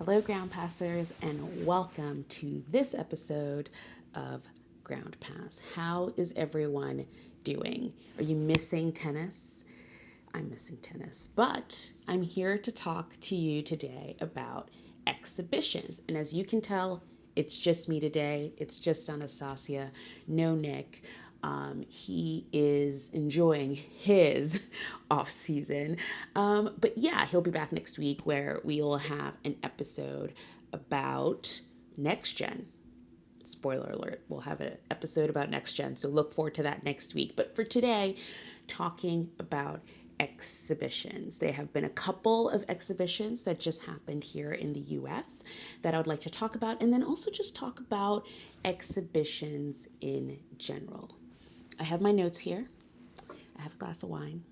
Hello, ground passers, and welcome to this episode of Ground Pass. How is everyone doing? Are you missing tennis? I'm missing tennis, but I'm here to talk to you today about exhibitions. And as you can tell, it's just me today. It's just Anastasia, no Nick. He is enjoying his off season. But yeah, he'll be back next week where we'll have an episode about next gen. Spoiler alert, we'll have an episode about next gen. So look forward to that next week. But for today, talking about exhibitions. There have been a couple of exhibitions that just happened here in the US that I would like to talk about, and then also just talk about exhibitions in general. I have my notes here. I have a glass of wine,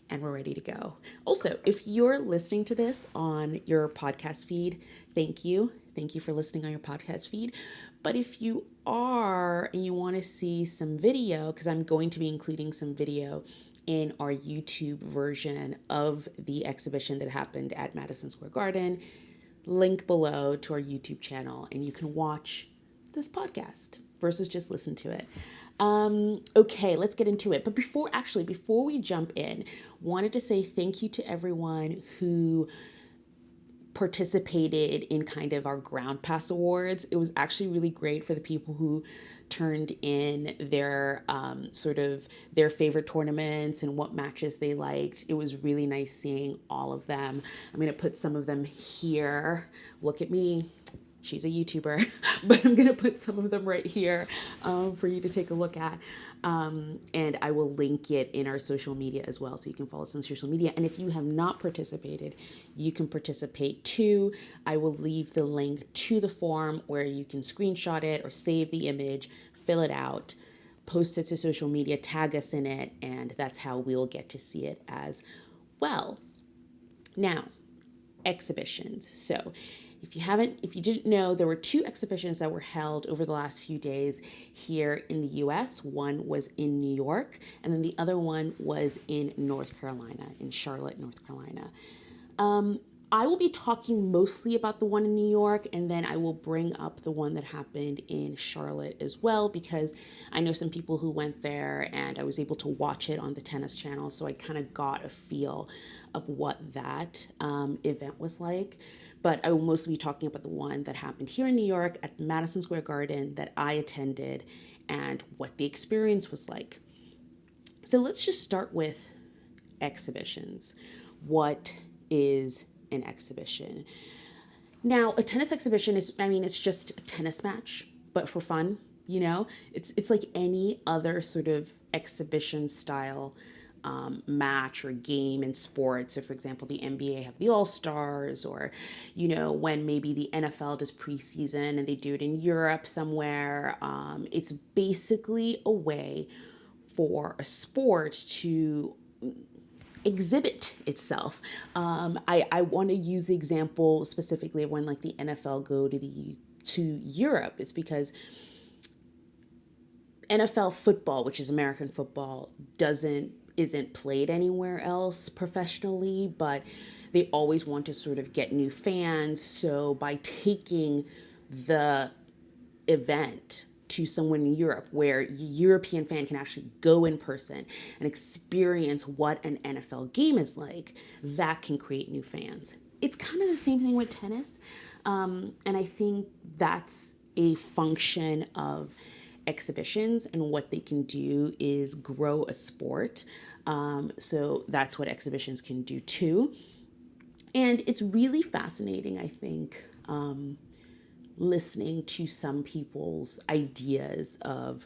and we're ready to go. Also, if you're listening to this on your podcast feed, thank you. Thank you for listening on your podcast feed. But if you are and you want to see some video, because I'm going to be including some video in our YouTube version of the exhibition that happened at Madison Square Garden, link below to our YouTube channel, and you can watch this podcast versus just listen to it. Okay, let's get into it. But before we jump in, wanted to say thank you to everyone who participated in kind of our Ground Pass Awards. It was actually really great for the people who turned in their sort of their favorite tournaments and what matches they liked. It was really nice seeing all of them. I'm going to put some of them here. Look at me. She's a YouTuber, but I'm going to put some of them right here for you to take a look at. And I will link it in our social media as well, so you can follow us on social media. And if you have not participated, you can participate too. I will leave the link to the form where you can screenshot it or save the image, fill it out, post it to social media, tag us in it, and that's how we'll get to see it as well. Now, exhibitions. So if you didn't know, there were two exhibitions that were held over the last few days here in the US. One was in New York, and then the other one was in North Carolina, in Charlotte, North Carolina. I will be talking mostly about the one in New York, and then I will bring up the one that happened in Charlotte as well, because I know some people who went there and I was able to watch it on the tennis channel, so I kind of got a feel of what that event was like. But I will mostly be talking about the one that happened here in New York at the Madison Square Garden that I attended and what the experience was like. So let's just start with exhibitions. What is an exhibition? Now, a tennis exhibition it's just a tennis match, but for fun, It's like any other sort of exhibition style match or game in sports. So for example, the NBA have the All-Stars, or when maybe the NFL does preseason and they do it in Europe somewhere. It's basically a way for a sport to exhibit itself. I want to use the example specifically of when like the NFL go to Europe. It's because NFL football, which is American football, isn't played anywhere else professionally, but they always want to sort of get new fans. So by taking the event to someone in Europe where a European fan can actually go in person and experience what an NFL game is like, that can create new fans. It's kind of the same thing with tennis. And I think that's a function of exhibitions, and what they can do is grow a sport. So that's what exhibitions can do too. And it's really fascinating, I think, listening to some people's ideas of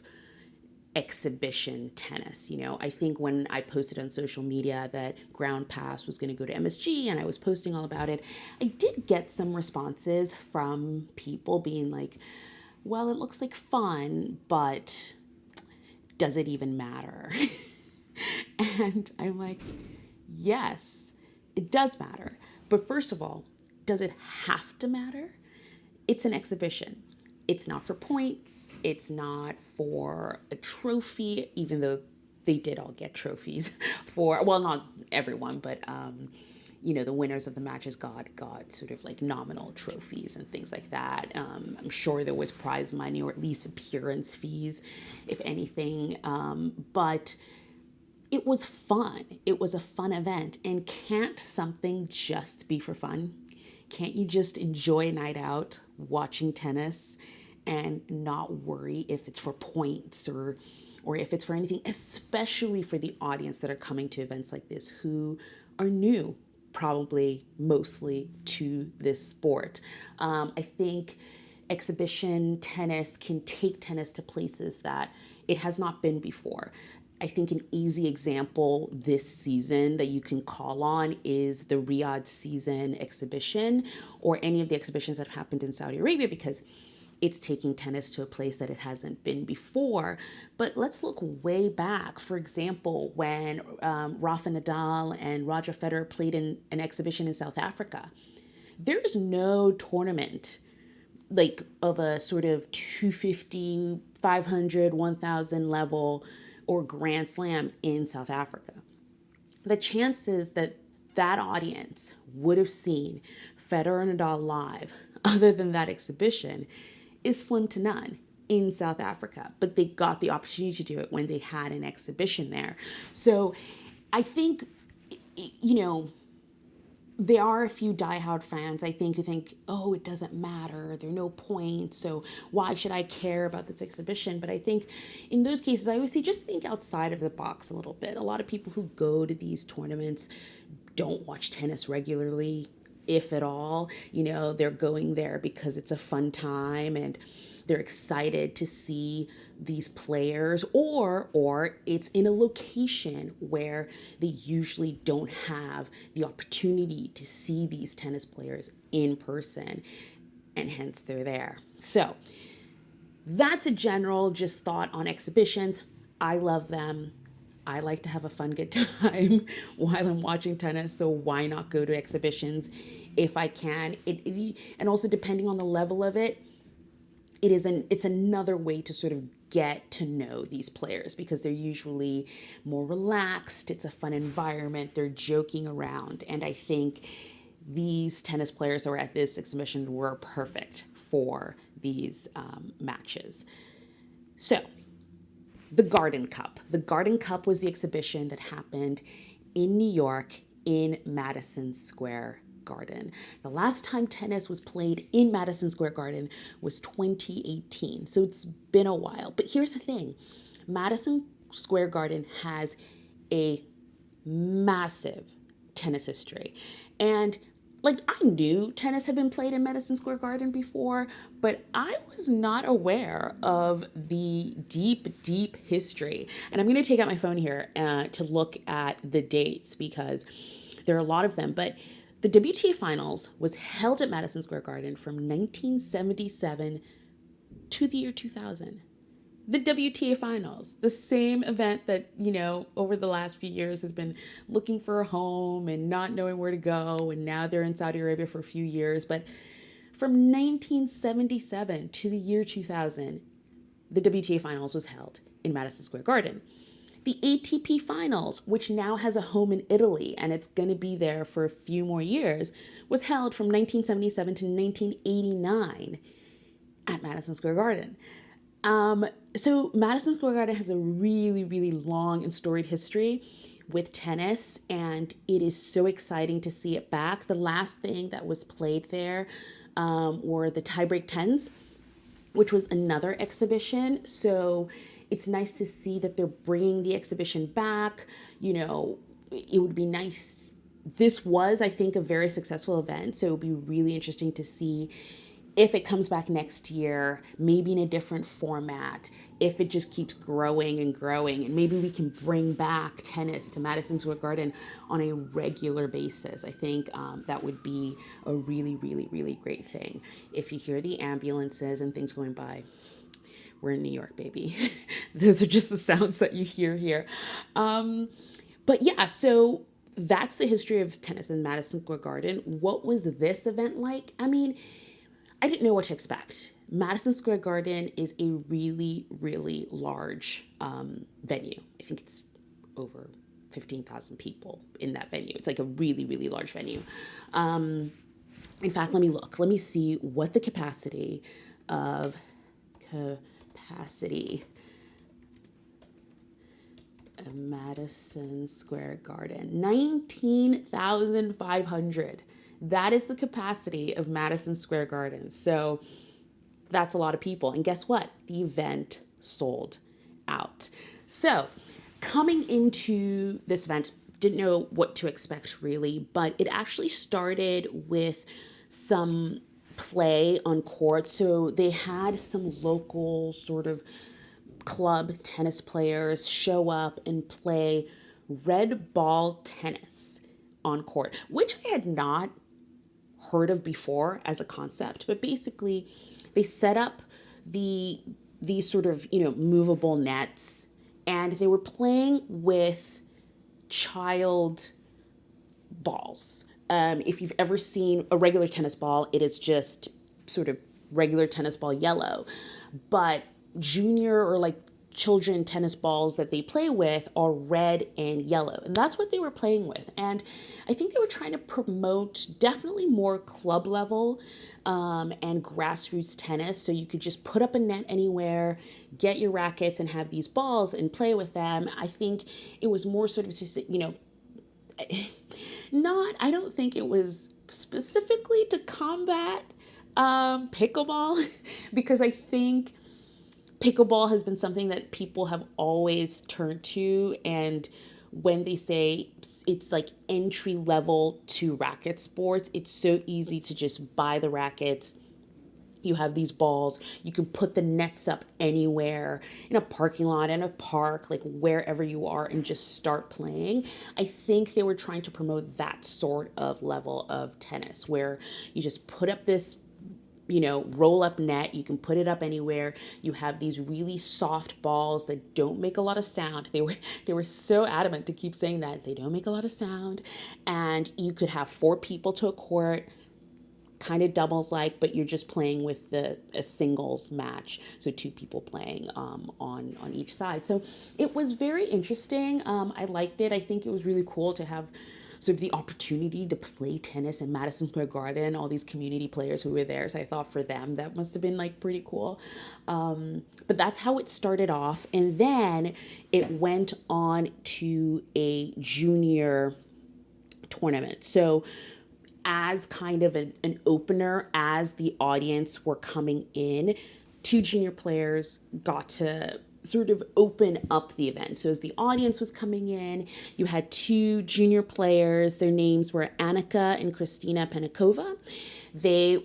exhibition tennis. I think when I posted on social media that Ground Pass was going to go to MSG and I was posting all about it, I did get some responses from people being like, well, it looks like fun, but does it even matter? And I'm like, yes, it does matter. But first of all, does it have to matter? It's an exhibition. It's not for points. It's not for a trophy, even though they did all get trophies for, well, not everyone, but the winners of the matches got sort of like nominal trophies and things like that. I'm sure there was prize money or at least appearance fees, if anything. But it was fun. It was a fun event. And can't something just be for fun? Can't you just enjoy a night out watching tennis and not worry if it's for points or if it's for anything, especially for the audience that are coming to events like this who are new, probably mostly, to this sport. I think exhibition tennis can take tennis to places that it has not been before. I think an easy example this season that you can call on is the Riyadh season exhibition or any of the exhibitions that have happened in Saudi Arabia, because it's taking tennis to a place that it hasn't been before. But let's look way back. For example, when Rafa Nadal and Roger Federer played in an exhibition in South Africa, there is no tournament like of a sort of 250, 500, 1000 level or Grand Slam in South Africa. The chances that that audience would have seen Federer and Nadal live other than that exhibition is slim to none in South Africa, but they got the opportunity to do it when they had an exhibition there. So I think, there are a few diehard fans, I think, who think, oh, it doesn't matter, there are no points, so why should I care about this exhibition? But I think in those cases, I always say, just think outside of the box a little bit. A lot of people who go to these tournaments don't watch tennis regularly, if at all. They're going there because it's a fun time and they're excited to see these players, or it's in a location where they usually don't have the opportunity to see these tennis players in person, and hence they're there. So that's a general just thought on exhibitions. I love them. I like to have a fun, good time while I'm watching tennis, so why not go to exhibitions if I can? And also, depending on the level of it, it's another way to sort of get to know these players, because they're usually more relaxed. It's a fun environment. They're joking around. And I think these tennis players that were at this exhibition were perfect for these matches. So the Garden Cup. The Garden Cup was the exhibition that happened in New York in Madison Square Garden. The last time tennis was played in Madison Square Garden was 2018. So it's been a while. But here's the thing. Madison Square Garden has a massive tennis history. And I knew tennis had been played in Madison Square Garden before, but I was not aware of the deep, deep history. And I'm going to take out my phone here to look at the dates, because there are a lot of them. But the WTA Finals was held at Madison Square Garden from 1977 to the year 2000. The WTA Finals, the same event that, over the last few years has been looking for a home and not knowing where to go, and now they're in Saudi Arabia for a few years. But from 1977 to the year 2000, the WTA Finals was held in Madison Square Garden. The ATP Finals, which now has a home in Italy and it's going to be there for a few more years, was held from 1977 to 1989 at Madison Square Garden. So Madison Square Garden has a really, really long and storied history with tennis, and it is so exciting to see it back. The last thing that was played there were the tiebreak tens, which was another exhibition. So it's nice to see that they're bringing the exhibition back. It would be nice. This was, I think, a very successful event, so it would be really interesting to see if it comes back next year, maybe in a different format, if it just keeps growing and growing, and maybe we can bring back tennis to Madison Square Garden on a regular basis. I think that would be a really, really, really great thing. If you hear the ambulances and things going by, we're in New York, baby. Those are just the sounds that you hear here. But yeah, so that's the history of tennis in Madison Square Garden. What was this event like? I mean, I didn't know what to expect. Madison Square Garden is a really, really large venue. I think it's over 15,000 people in that venue. It's like a really, really large venue. In fact, let me look. Let me see what the capacity of Madison Square Garden. 19,500. That is the capacity of Madison Square Garden. So that's a lot of people. And guess what? The event sold out. So coming into this event, didn't know what to expect really, but it actually started with some play on court. So they had some local sort of club tennis players show up and play red ball tennis on court, which I had not heard of before as a concept. But basically, they set up these sort of, movable nets, and they were playing with child balls. If you've ever seen a regular tennis ball, it is just sort of regular tennis ball yellow. But junior or like children tennis balls that they play with are red and yellow. And that's what they were playing with. And I think they were trying to promote definitely more club level and grassroots tennis. So you could just put up a net anywhere, get your rackets and have these balls and play with them. I think it was more sort of just, I don't think it was specifically to combat pickleball, because I think pickleball has been something that people have always turned to. And when they say it's like entry level to racket sports, it's so easy to just buy the rackets. You have these balls, you can put the nets up anywhere, in a parking lot, in a park, like wherever you are, and just start playing. I think they were trying to promote that sort of level of tennis where you just put up this roll up net. You can put it up anywhere. You have these really soft balls that don't make a lot of sound. They were so adamant to keep saying that they don't make a lot of sound. And you could have 4 people to a court, kind of doubles like, but you're just playing with a singles match. So 2 people playing on each side. So it was very interesting. I liked it. I think it was really cool to have sort of the opportunity to play tennis in Madison Square Garden, all these community players who were there. So I thought for them, that must have been like pretty cool. But that's how it started off. And then it went on to a junior tournament. So as kind of an opener, as the audience were coming in, 2 junior players got to sort of open up the event. So as the audience was coming in, you had 2 junior players. Their names were Annika and Kristina Penikova. They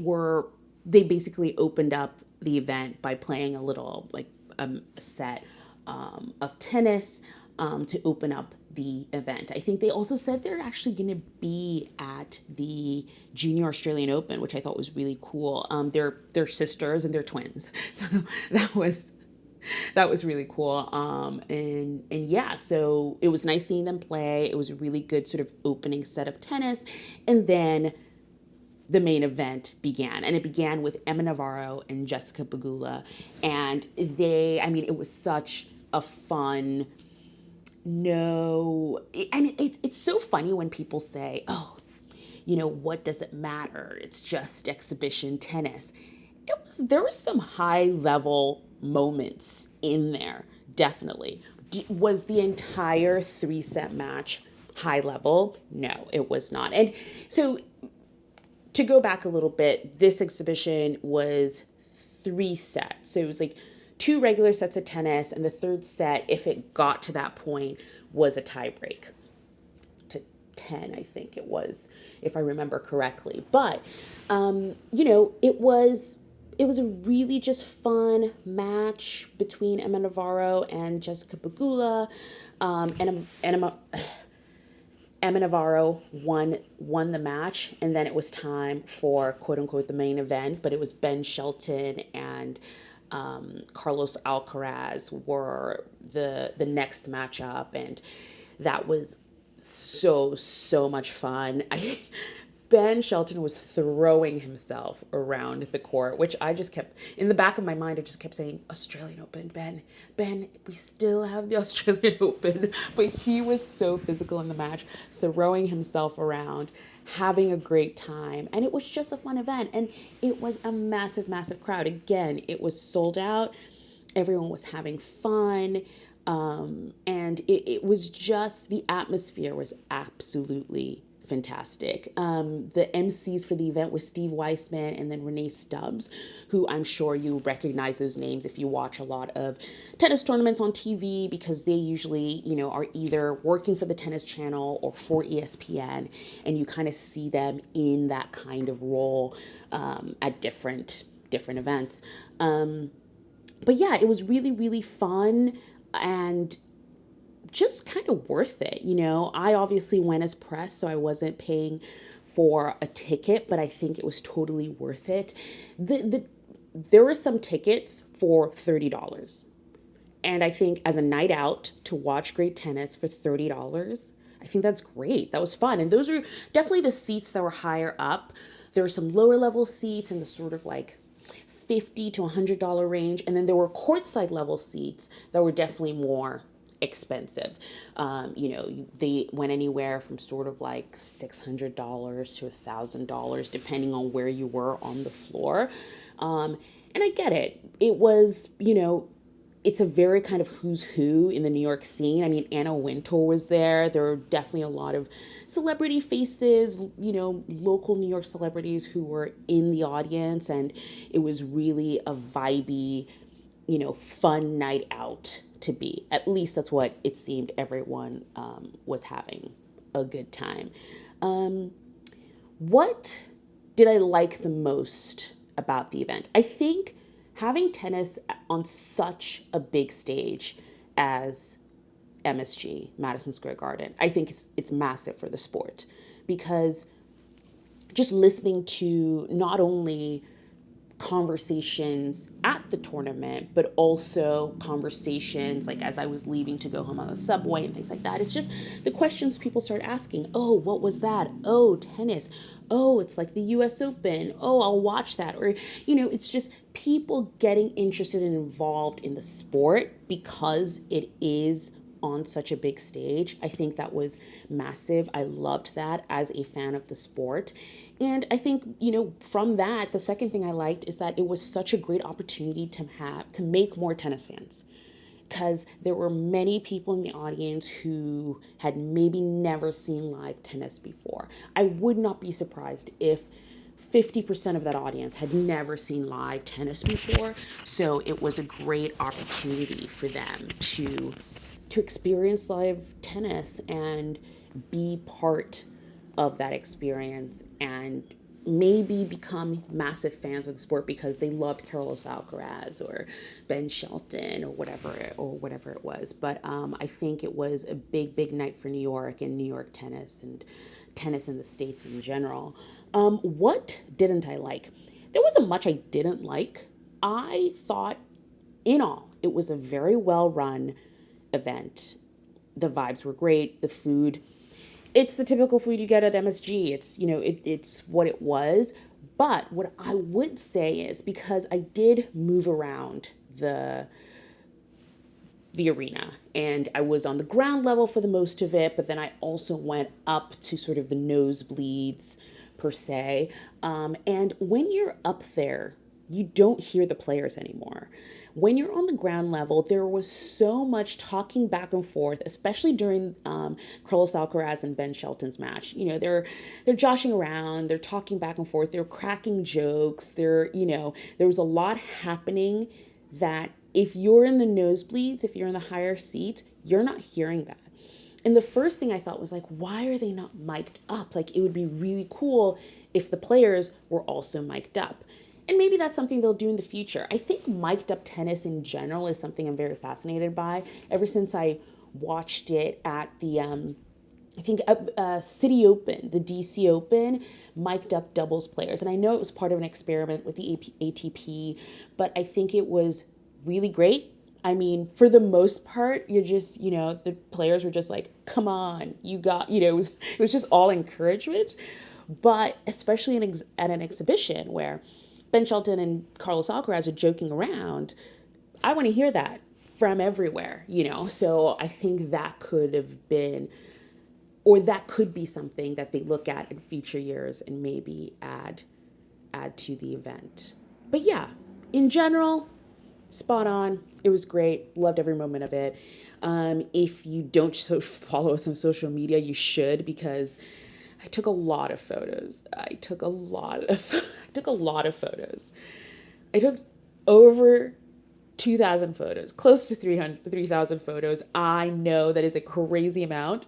basically opened up the event by playing a little a set of tennis to open up the event. I think they also said they're actually going to be at the Junior Australian Open, which I thought was really cool. They're sisters and they're twins, so that was really cool. And yeah, so it was nice seeing them play. It was a really good sort of opening set of tennis. And then the main event began. And it began with Emma Navarro and Jessica Pegula. And it was such a fun, it's so funny when people say, oh, what does it matter? It's just exhibition tennis. There was some high level moments in there, definitely. Was the entire 3-set match high level? No, it was not. And so to go back a little bit, this exhibition was 3 sets. So it was like 2 regular sets of tennis, and the 3rd set, if it got to that point, was a tie break to 10, I think it was, if I remember correctly. But, it was a really just fun match between Emma Navarro and Jessica Pegula. Emma Navarro won the match, and then it was time for quote unquote the main event. But it was Ben Shelton and Carlos Alcaraz were the next matchup, and that was so much fun. Ben Shelton was throwing himself around the court, which I just kept, in the back of my mind, I just kept saying, Australian Open, Ben, we still have the Australian Open. But he was so physical in the match, throwing himself around, having a great time. And it was just a fun event. And it was a massive, massive crowd. Again, it was sold out. Everyone was having fun. And it was just, the atmosphere was absolutely fantastic. The MCs for the event were Steve Weissman and then Renee Stubbs, who I'm sure you recognize those names if you watch a lot of tennis tournaments on TV, because they usually, are either working for the Tennis Channel or for ESPN, and you kind of see them in that kind of role at different events. But yeah, it was really, really fun and just kind of worth it. I obviously went as press, so I wasn't paying for a ticket, but I think it was totally worth it. There were some tickets for $30. And I think as a night out to watch great tennis for $30, I think that's great. That was fun. And those were definitely the seats that were higher up. There were some lower level seats in the sort of like $50 to $100 range. And then there were courtside level seats that were definitely more expensive. They went anywhere from sort of like $600 to $1,000, depending on where you were on the floor. And I get it. It was, it's a very kind of who's who in the New York scene. I mean, Anna Wintour was there. There were definitely a lot of celebrity faces, local New York celebrities who were in the audience. And it was really a vibey, fun night out to be. At least that's what it seemed. Everyone was having a good time. What did I like the most about the event? I think having tennis on such a big stage as MSG, Madison Square Garden, I think it's massive for the sport, because just listening to not only conversations at the tournament, but also conversations like as I was leaving to go home on the subway and things like that. It's just the questions people start asking. Oh, what was that? Oh, tennis. Oh, it's like the US Open. Oh, I'll watch that. Or, it's just people getting interested and involved in the sport because it is on such a big stage. I think that was massive. I loved that as a fan of the sport. And I think, from that, the second thing I liked is that it was such a great opportunity to make more tennis fans, because there were many people in the audience who had maybe never seen live tennis before. I would not be surprised if 50% of that audience had never seen live tennis before. So it was a great opportunity for them to experience live tennis and be part of that experience and maybe become massive fans of the sport because they loved Carlos Alcaraz or Ben Shelton or whatever it was. But I think it was a big, big night for New York and New York tennis and tennis in the States in general. What didn't I like? There wasn't much I didn't like. I thought, in all, it was a very well-run event. The vibes were great. The food, it's the typical food you get at MSG. It's, it's what it was. But what I would say is, because I did move around the arena and I was on the ground level for the most of it, but then I also went up to sort of the nosebleeds per se. And when you're up there, you don't hear the players anymore. When you're on the ground level, there was so much talking back and forth, especially during Carlos Alcaraz and Ben Shelton's match. They're joshing around, they're talking back and forth, they're cracking jokes. There was a lot happening that if you're in the nosebleeds, if you're in the higher seats, you're not hearing that. And the first thing I thought was like, why are they not mic'd up? Like, it would be really cool if the players were also mic'd up. And maybe that's something they'll do in the future. I think mic'd up tennis in general is something I'm very fascinated by. Ever since I watched it at the, City Open, the DC Open, mic'd up doubles players. And I know it was part of an experiment with the ATP, but I think it was really great. I mean, for the most part, you're just, the players were just like, come on, you got, it was just all encouragement. But especially at an exhibition where Ben Shelton and Carlos Alcaraz are joking around, I want to hear that from everywhere, So I think that could have been, or that could be something that they look at in future years and maybe add to the event. But yeah, in general, spot on. It was great. Loved every moment of it. If you don't follow us on social media, you should, because I took a lot of photos. I took a lot of photos. I took over 2,000 photos, close to 3,000 photos. I know that is a crazy amount,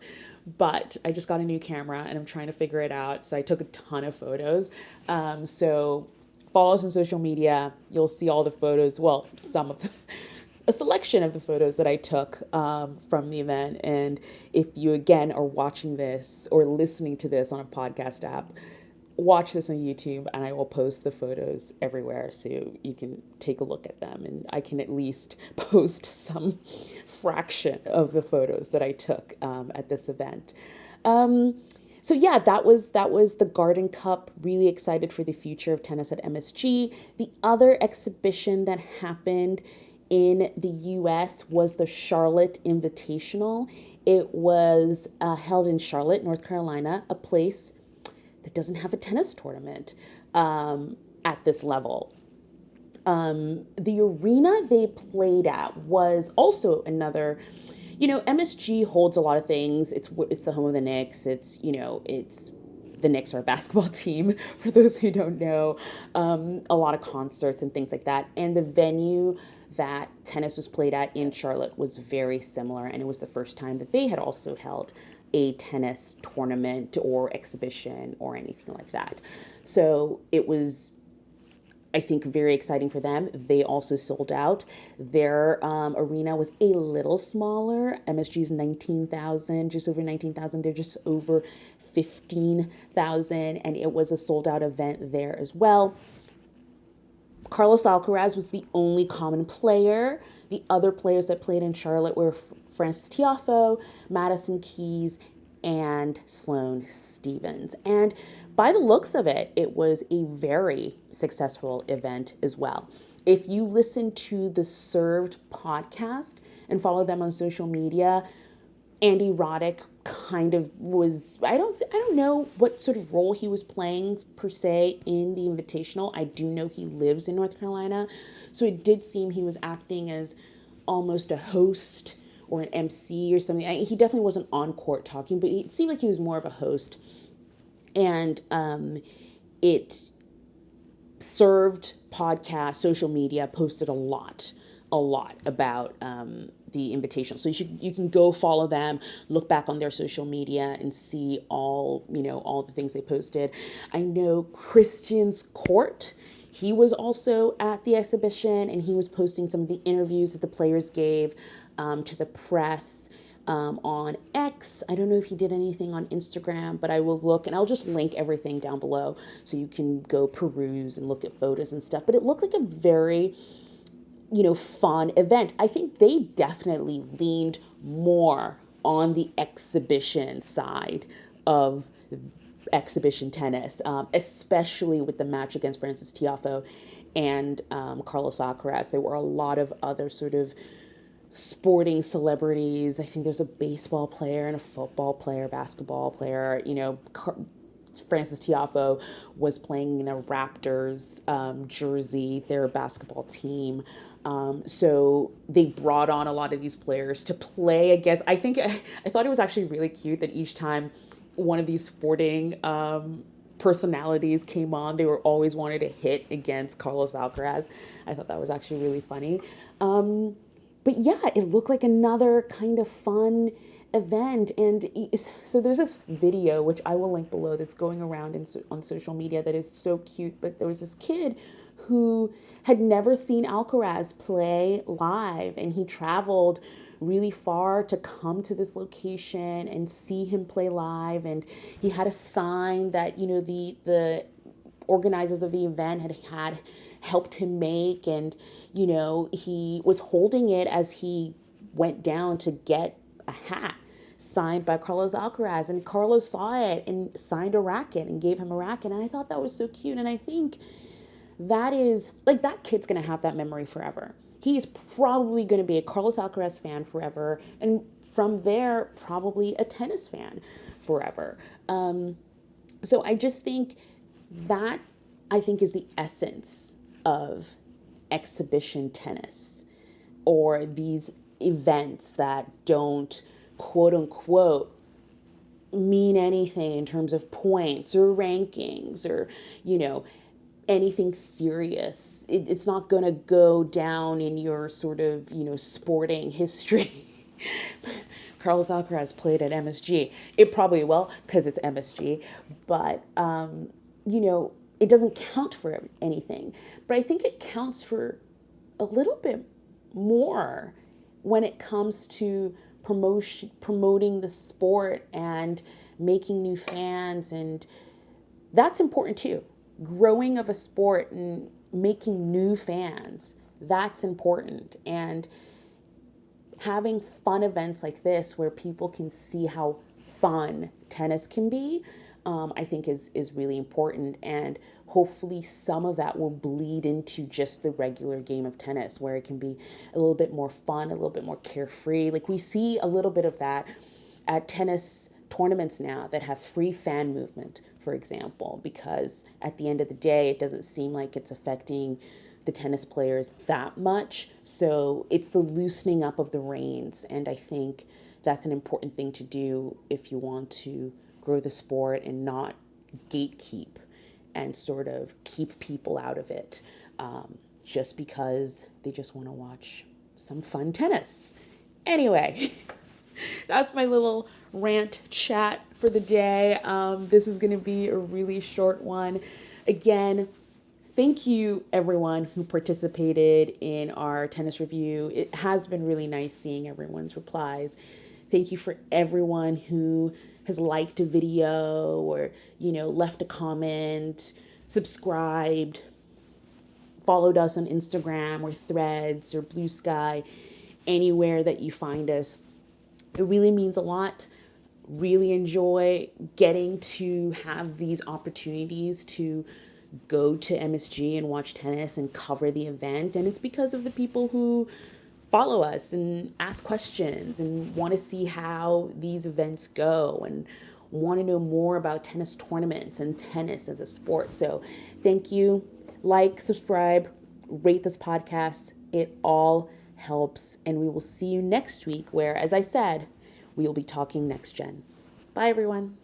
but I just got a new camera and I'm trying to figure it out. So I took a ton of photos. So follow us on social media. You'll see all the photos. Well, a selection of the photos that I took from the event. And if you, again, are watching this or listening to this on a podcast app, watch this on YouTube and I will post the photos everywhere so you can take a look at them. And I can at least post some fraction of the photos that I took at this event. So yeah, that was the Garden Cup. Really excited for the future of tennis at MSG. The other exhibition that happened in the US was the Charlotte Invitational. It was held in Charlotte, North Carolina, a place that doesn't have a tennis tournament at this level. The arena they played at was also another, MSG holds a lot of things. It's the home of the Knicks. It's the Knicks are a basketball team, for those who don't know, a lot of concerts and things like that. And the venue that tennis was played at in Charlotte was very similar. And it was the first time that they had also held a tennis tournament or exhibition or anything like that. So it was, I think, very exciting for them. They also sold out. Their arena was a little smaller. MSG's 19,000, just over 19,000. They're just over 15,000, and it was a sold out event there as well. Carlos Alcaraz was the only common player. The other players that played in Charlotte were Frances Tiafoe, Madison Keys, and Sloane Stephens. And by the looks of it, it was a very successful event as well. If you listen to the Served podcast and follow them on social media, Andy Roddick kind of was, I don't know what sort of role he was playing per se in the Invitational. I do know he lives in North Carolina, so it did seem he was acting as almost a host or an MC or something. He definitely wasn't on court talking, but it seemed like he was more of a host. And it Served podcast, social media posted a lot about the Invitational. So you can go follow them, look back on their social media and see all the things they posted. I know Christian's Court, he was also at the exhibition and he was posting some of the interviews that the players gave to the press on X. I don't know if he did anything on Instagram, but I will look and I'll just link everything down below so you can go peruse and look at photos and stuff. But it looked like a very fun event. I think they definitely leaned more on the exhibition side of exhibition tennis, especially with the match against Frances Tiafoe and Carlos Alcaraz. There were a lot of other sort of sporting celebrities. I think there's a baseball player and a football player, basketball player. Frances Tiafoe was playing in a Raptors jersey, their basketball team. So they brought on a lot of these players to play against. I thought it was actually really cute that each time one of these sporting personalities came on, they were always wanted to hit against Carlos Alcaraz. I thought that was actually really funny. But yeah, it looked like another kind of fun event. And so there's this video, which I will link below, that's going around on social media that is so cute. But there was this kid who had never seen Alcaraz play live, and he traveled really far to come to this location and see him play live. And he had a sign that the organizers of the event had helped him make, and he was holding it as he went down to get a hat. signed by Carlos Alcaraz, and Carlos saw it and signed a racket and gave him a racket. And I thought that was so cute. And I think that is like, that kid's going to have that memory forever. He's probably going to be a Carlos Alcaraz fan forever. And from there, probably a tennis fan forever. So I just think that, I think, is the essence of exhibition tennis, or these events that don't, quote unquote, mean anything in terms of points or rankings or, anything serious. It's not going to go down in your sort of, sporting history. Carlos Alcaraz played at MSG. It probably will, because it's MSG, but, it doesn't count for anything. But I think it counts for a little bit more when it comes to promoting the sport and making new fans. And that's important too. Growing of a sport and making new fans, that's important. And having fun events like this where people can see how fun tennis can be, I think is really important. And hopefully some of that will bleed into just the regular game of tennis, where it can be a little bit more fun, a little bit more carefree. Like, we see a little bit of that at tennis tournaments now that have free fan movement, for example, because at the end of the day, it doesn't seem like it's affecting the tennis players that much. So it's the loosening up of the reins. And I think that's an important thing to do if you want to grow the sport and not gatekeep and sort of keep people out of it, just because they just want to watch some fun tennis. Anyway, that's my little rant chat for the day. This is going to be a really short one. Again, thank you everyone who participated in our tennis review. It has been really nice seeing everyone's replies. Thank you for everyone who has liked a video or, left a comment, subscribed, followed us on Instagram or Threads or Blue Sky, anywhere that you find us. It really means a lot. Really enjoy getting to have these opportunities to go to MSG and watch tennis and cover the event. And it's because of the people who follow us and ask questions and want to see how these events go and want to know more about tennis tournaments and tennis as a sport. So thank you. Like, subscribe, rate this podcast. It all helps. And we will see you next week where, as I said, we will be talking next gen. Bye, everyone.